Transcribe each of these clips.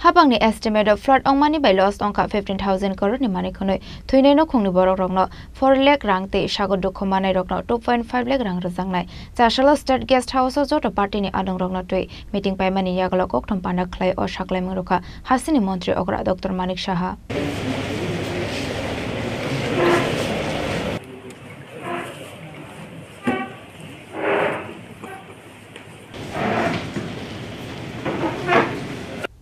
Habangni estimate of flood on money by lost on 15,000 crore ni money khonoi thuine no khungni borok rokno 4 lakh rang te sago dokhomanai rokno 2.5 lakh rang rajangnai Chashala State Guest House o jota party ni adong rokno tui meeting pai mani yaglo kokthom panak khlai o saklai mungruka hasini mantri ogra Dr Manik Saha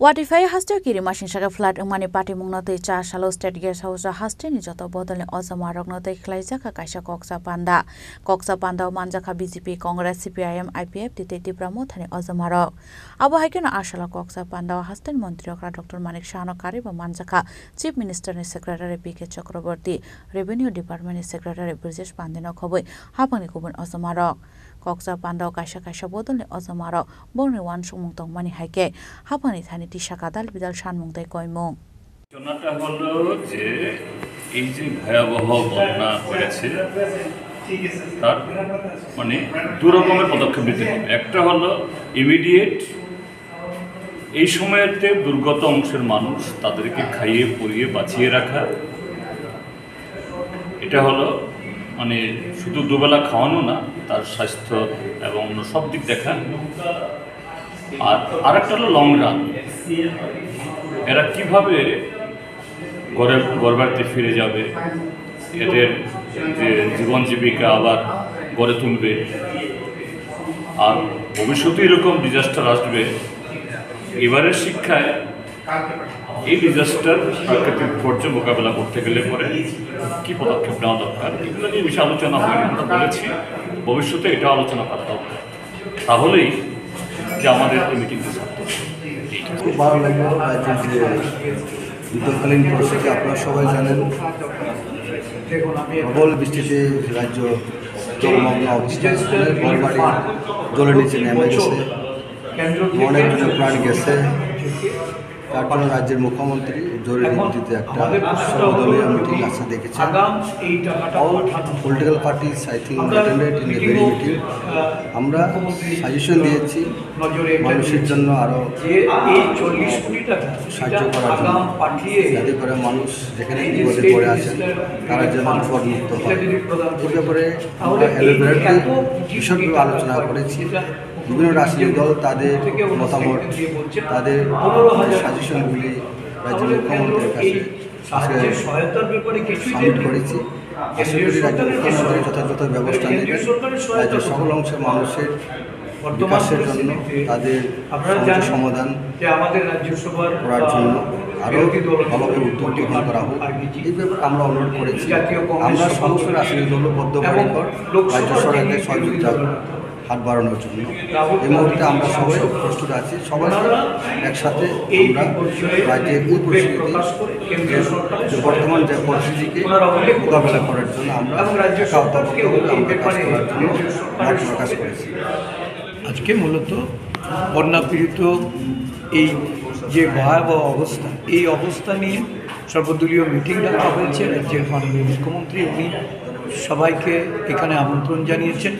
Watify haste kiri machine shaka flat mani party mungnote Chashala State Guest House haste ni joto bodole ozama roknote khlaijaka kaisa koksa panda manjaka BJP Congress CPIM IPF titi pramo thani ozama rok abo haikena ashala koksa panda hasten mantri okra Dr Manik Saha kari ba manjaka Chief Minister ni Secretary PK Chakraborty Revenue Department ni Secretary Brijesh Pandena khoboi hapani kubun ozama rok koksa panda kaisa bodole ozama rok borni wan sumung tong mani haike hapani thani Tisakadal bidal shanmungtai koimung ঘটনাটা হলো যে এই যে ভয়াবহ বন্যা হয়েছে তার মানে দু রকমের পদক্ষেপ নিতে হবে একটা হলো ইমিডিয়েট এই সময়তে দুর্গত অংশের মানুষ তাদেরকে খাইয়ে পরিয়ে বাঁচিয়ে রাখা এটা হলো মানে শুধু দুবেলা খাওয়ানো না তার স্বাস্থ্য এবং সব দিক দেখা আর আরেকটা হলো লং রান এরা কিভাবে গড়বাড়িতে ফিরে যাবে এদের যে জীবন জীবিকা আবার গড়ে তুলবে আর ভবিষ্যতে এরকম ডিজাস্টার আসবে এবারের শিক্ষায় এই ডিজাস্টার প্রাকৃতিক বিপর্যয় মোকাবেলা করতে গেলে পরে কী পদক্ষেপ নেওয়া দরকার এগুলো নিয়ে বেশি আলোচনা হয়নি আমরা বলেছি ভবিষ্যতে এটা আলোচনা করা দরকার তাহলেই যে আমাদের মিটিংটা খুব ভালো লাগলো রাজ্যের যে যুদ্ধকালীন পরিস্থিতি আপনারা সবাই জানেন প্রবল বৃষ্টিতে রাজ্য জলমগ্ন অবস্থা ঘরবাড়ি জলের নিচে নেমে গেছে অনেকজনের প্রাণ গেছে তার জন্য রাজ্যের মুখ্যমন্ত্রী জরুরি ভিত্তিতে একটা সর্বদলীয় মিটিং আছে দেখেছেন all political parties I think attended in the very meeting আমরা সাজেশন দিয়েছি মানুষের জন্য আরও সাহায্য করার জন্য যাতে করে মানুষ যেখানে বিপদে পড়ে আছেন তারা যেন বিপদমুক্ত হয় এই ব্যাপারে আমরা এলোভেরাটি বিষয়গুলো আলোচনা করেছি বিভিন্ন রাজনৈতিক দল তাদের মতামত তাদের সাজেশনগুলি রাজ্যের মুখ্যমন্ত্রীর কাছে সাবমিট করেছি আশা করি রাজ্য মুখ্যমন্ত্রী যথাযথ ব্যবস্থা নেবেন রাজ্যের সকল অংশের মানুষের বিকাশের জন্য তাদের সমাধান করার জন্য আরও ভালোভাবে উদ্যোগ গ্রহণ করা হোক এই ব্যাপারে আমরা অনুরোধ করেছি আমরা সমস্ত রাজনৈতিক দল বদ্ধপরিকর রাজ্য সরকারের সহযোগিতা হাত বাড়ানোর জন্য এই মুহূর্তে আমরা সবাই প্রস্তুত আছি সবাই একসাথে আমরা রাজ্যের এই পরিস্থিতি বর্তমান যে পরিস্থিতিকে মোকাবেলা করার জন্য আমরা কাজ করার জন্য মত প্রকাশ করেছি আজকে মূলত বন্যা পীড়িত এই যে ভয়াবহ অবস্থা এই অবস্থা নিয়ে সর্বদলীয় মিটিং ডাকা হয়েছে রাজ্যের মাননীয় মুখ্যমন্ত্রী উনি সবাইকে এখানে আমন্ত্রণ জানিয়েছেন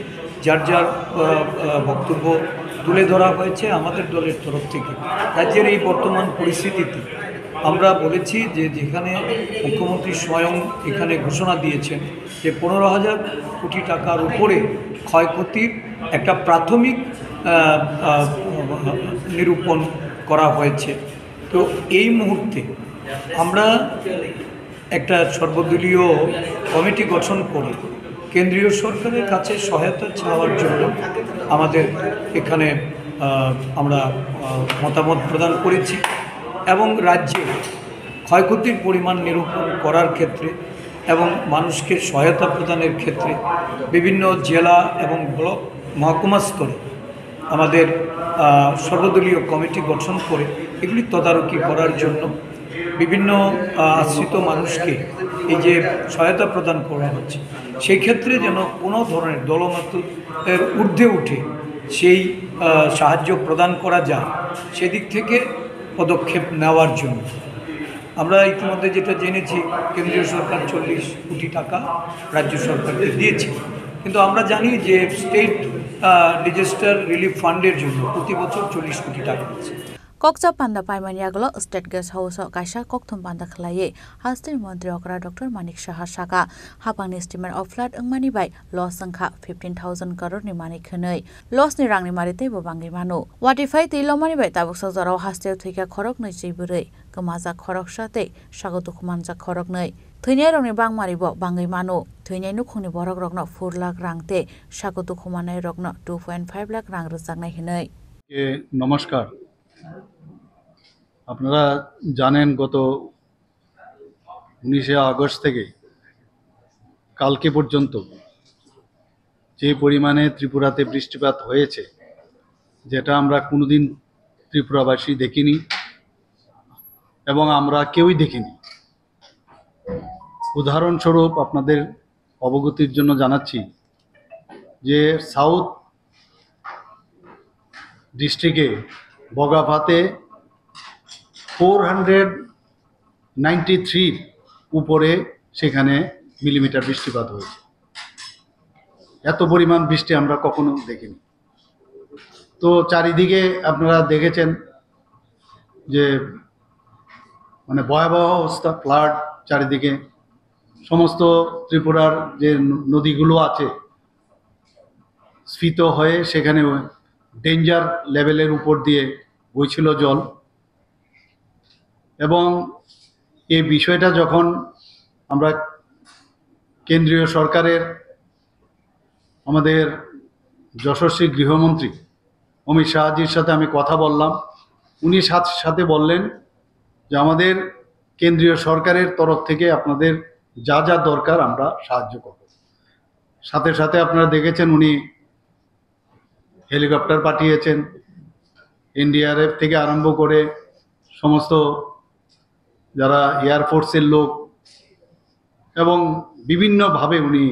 যার যার বক্তব্য তুলে ধরা হয়েছে আমাদের দলের তরফ থেকে রাজ্যের এই বর্তমান পরিস্থিতিতে আমরা বলেছি যে যেখানে মুখ্যমন্ত্রী স্বয়ং এখানে ঘোষণা দিয়েছেন যে 15,000 কোটি টাকার উপরে ক্ষয়ক্ষতির একটা প্রাথমিক নিরূপণ করা হয়েছে তো এই মুহূর্তে আমরা একটা সর্বদলীয় কমিটি গঠন করে কেন্দ্রীয় সরকারের কাছে সহায়তা চাওয়ার জন্য আমাদের এখানে আমরা মতামত প্রদান করেছি এবং রাজ্যে ক্ষয়ক্ষতির পরিমাণ নিরূপণ করার ক্ষেত্রে এবং মানুষকে সহায়তা প্রদানের ক্ষেত্রে বিভিন্ন জেলা এবং ব্লক মহকুমা স্তরে আমাদের সর্বদলীয় কমিটি গঠন করে এগুলি তদারকি করার জন্য বিভিন্ন আশ্রিত মানুষকে এই যে সহায়তা প্রদান করা হচ্ছে সেই ক্ষেত্রে যেন কোনো ধরনের দলমতের ঊর্ধ্বে উঠে সেই সাহায্য প্রদান করা যায় সেদিক থেকে পদক্ষেপ নেওয়ার জন্য আমরা ইতিমধ্যে যেটা জেনেছি কেন্দ্রীয় সরকার 40 কোটি টাকা রাজ্য সরকারকে দিয়েছে কিন্তু আমরা জানি যে স্টেট ডিজাস্টার রিলিফ ফান্ডের জন্য প্রতি বছর 40 কোটি টাকা আছে koksa panda paimani aglo state guest house kaisa kokthum panda khlaye hastin mantri okra Dr. Manik Saha saka hapang estimate of flood angmani bai loss sangkha 15,000 crore ni mani khnei loss ni rang ni marite bo bangi manu watify tilomani bai tabuk sajaro hastel thika khorok nei jiburei kamaja khorok sate sagotu khumanja khorok nei thৈনাই রংনি বাংমারি ব বাঙ্গি মানো থৈনাই নুখুংনি বরক রগ্ন 4 লাখ রাংতে সাগতু খুমানাই রগ্ন 2.5 লাখ রাং রজাকনাই হিनै নমস্কার আপনারা জানেন গত 19 August থেকে কালকে পর্যন্ত যে পরিমাণে ত্রিপুরাতে বৃষ্টিপাত হয়েছে যেটা আমরা কোনোদিন ত্রিপুরাবাসী দেখিনি এবং আমরা কেউই দেখিনি উদাহরণস্বরূপ আপনাদের অবগতির জন্য জানাচ্ছি যে সাউথ ডিস্ট্রিক্টে বগাভাতে 493 উপরে সেখানে মিলিমিটার বৃষ্টিপাত হয়েছে এত পরিমাণ বৃষ্টি আমরা কখনো দেখিনি তো চারিদিকে আপনারা দেখেছেন যে মানে ভয়াবহ অবস্থা ফ্লাড চারিদিকে সমস্ত ত্রিপুরার যে নদীগুলো আছে স্ফীত হয়ে সেখানে ডেঞ্জার লেভেলের উপর দিয়ে বইছিল জল এবং এই বিষয়টা যখন আমরা কেন্দ্রীয় সরকারের আমাদের যশস্বী গৃহমন্ত্রী অমিত শাহজির সাথে আমি কথা বললাম উনি সাথে বললেন যে আমাদের কেন্দ্রীয় সরকারের তরফ থেকে আপনাদের যা যা দরকার আমরা সাহায্য করব সাথে সাথে আপনারা দেখেছেন উনি হেলিকপ্টার পাঠিয়েছেন এনডিআরএফ থেকে আরম্ভ করে সমস্ত যারা এয়ারফোর্সের লোক এবং বিভিন্নভাবে উনি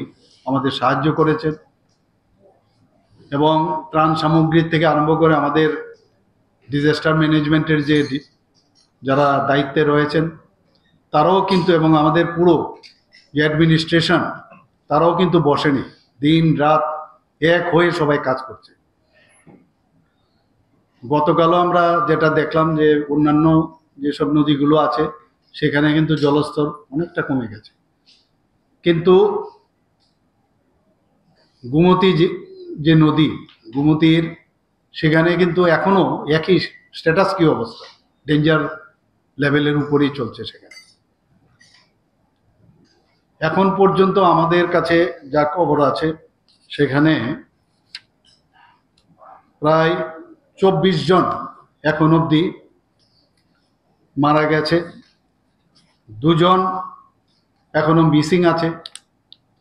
আমাদের সাহায্য করেছেন এবং ত্রাণ সামগ্রী থেকে আরম্ভ করে আমাদের ডিজাস্টার ম্যানেজমেন্টের যে যারা দায়িত্বে রয়েছেন তারাও কিন্তু এবং আমাদের পুরো যে অ্যাডমিনিস্ট্রেশন তারাও কিন্তু বসেনি দিন রাত এক হয়ে সবাই কাজ করছে গতকালও আমরা যেটা দেখলাম যে অন্যান্য যেসব নদীগুলো আছে সেখানে কিন্তু জলস্তর অনেকটা কমে গেছে কিন্তু গোমতী যে নদী গোমতীর সেখানে কিন্তু এখনো একই স্ট্যাটাস কি অবস্থা ডেঞ্জার লেভেলের উপরেই চলছে সেখানে এখন পর্যন্ত আমাদের কাছে যা খবর আছে সেখানে প্রায় 24 জন এখন অবধি মারা গেছে 2 জন এখনো মিসিং আছে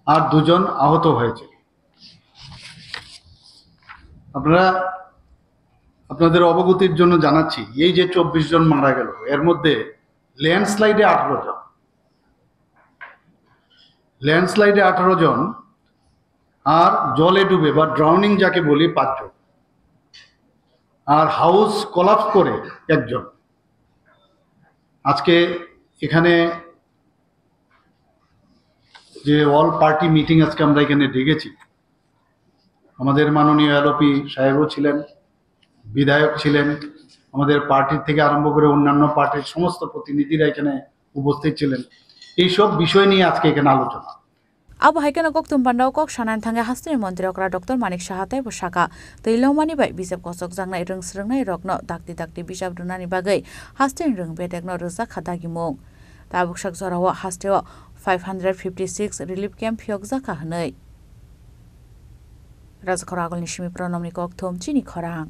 আর 2 জন আহত হয়েছে আপনাদের অবগতির জন্য জানাচ্ছি এই যে 24 জন মারা গেল এর মধ্যে ল্যান্ডস্লাইডে 18 জন ল্যান্ডস্লাইডে 18 জন আর জলে ডুবে বা ড্রাউনিং যাকে বলি 5 জন আর হাউস কোলাপস করে 1 জন আজকে এখানে যে অল পার্টি মিটিং আজকে আমরা এখানে ডেকেছি আমাদের মাননীয় এলওপি সাহেবও ছিলেন বিধায়ক ছিলেন আমাদের পার্টির থেকে আরম্ভ করে অন্যান্য পার্টির সমস্ত প্রতিনিধিরা এখানে উপস্থিত ছিলেন এই সব বিষয় নিয়ে আজকে এখানে আলোচনা Abo haikana kok tumpandao kok shanan thanga hastini mantri okra Dr. Manik Saha tai bosaka teilomani bai bisap kosok jangnai rungsrungnai rokno dakti bisap runani bagai hastini rung bedekno rosa khadagi mung tabuk sak zorawa hasteo 556 relief camp hyokja ka hnai Razkhora agolni shimi pronomni kok thom chini khorang